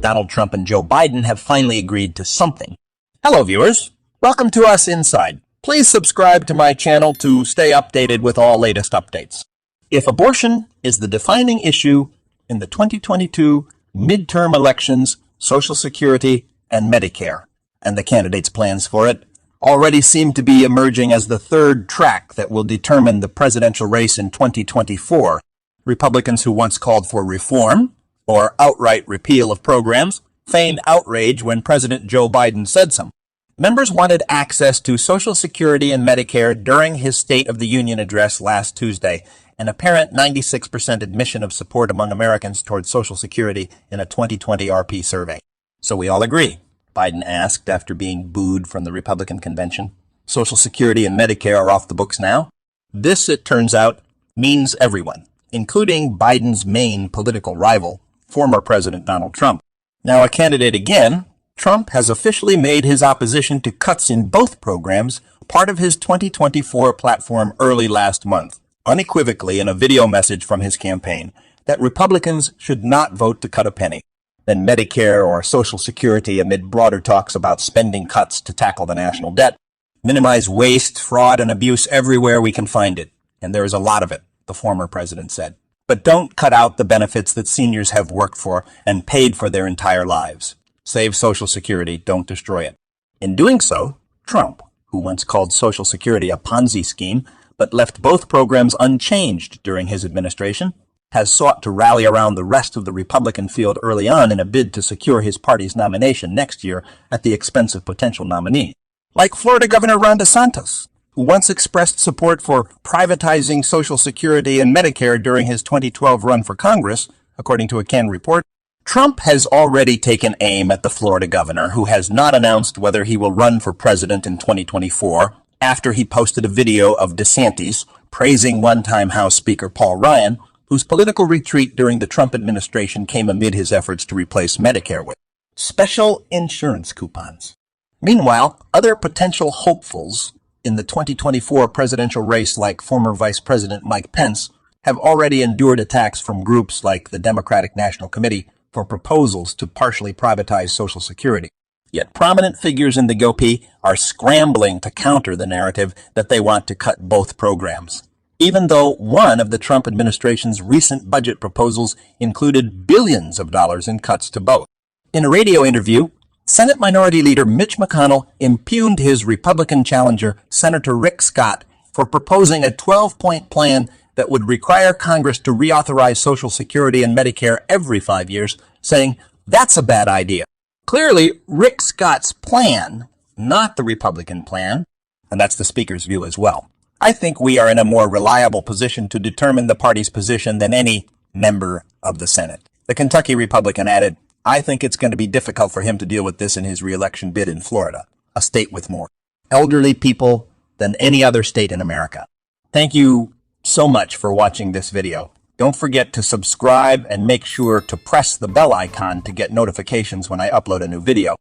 Donald Trump and Joe Biden have finally agreed to something. Hello, viewers. Welcome to Us Inside. Please subscribe to my channel to stay updated with all latest updates. If abortion is the defining issue in the 2022 midterm elections, Social Security and Medicare, and the candidates' plans for it already seem to be emerging as the third track that will determine the presidential race in 2024. Republicans who once called for reform or outright repeal of programs feigned outrage when President Joe Biden said so. Members wanted access to Social Security and Medicare during his State of the Union address last Tuesday, an apparent 96% admission of support among Americans towards Social Security in a 2020 RP survey. So we all agree, Biden asked after being booed from the Republican convention. Social Security and Medicare are off the books now. This, it turns out, means everyone, including Biden's main political rival, former President Donald Trump. Now a candidate again, Trump has officially made his opposition to cuts in both programs part of his 2024 platform early last month, unequivocally in a video message from his campaign that Republicans should not vote to cut a penny. Then Medicare or Social Security amid broader talks about spending cuts to tackle the national debt, minimize waste, fraud, and abuse everywhere we can find it. And there is a lot of it, the former president said. But don't cut out the benefits that seniors have worked for and paid for their entire lives. Save Social Security, don't destroy it. In doing so, Trump, who once called Social Security a Ponzi scheme, but left both programs unchanged during his administration, has sought to rally around the rest of the Republican field early on in a bid to secure his party's nomination next year at the expense of potential nominee. Like Florida Governor Ron DeSantis, who once expressed support for privatizing Social Security and Medicare during his 2012 run for Congress, according to a Ken report, Trump has already taken aim at the Florida governor, who has not announced whether he will run for president in 2024, after he posted a video of DeSantis praising one-time House Speaker Paul Ryan, whose political retreat during the Trump administration came amid his efforts to replace Medicare with special insurance coupons. Meanwhile, other potential hopefuls in the 2024 presidential race, like former Vice President Mike Pence, have already endured attacks from groups like the Democratic National Committee for proposals to partially privatize Social Security. Yet prominent figures in the GOP are scrambling to counter the narrative that they want to cut both programs, even though one of the Trump administration's recent budget proposals included billions of dollars in cuts to both. In a radio interview, Senate Minority Leader Mitch McConnell impugned his Republican challenger, Senator Rick Scott, for proposing a 12-point plan that would require Congress to reauthorize Social Security and Medicare every 5 years, saying, "That's a bad idea." Clearly, Rick Scott's plan, not the Republican plan, and that's the Speaker's view as well. I think we are in a more reliable position to determine the party's position than any member of the Senate. The Kentucky Republican added, "I think it's going to be difficult for him to deal with this in his re-election bid in Florida, a state with more elderly people than any other state in America." Thank you so much for watching this video. Don't forget to subscribe and make sure to press the bell icon to get notifications when I upload a new video.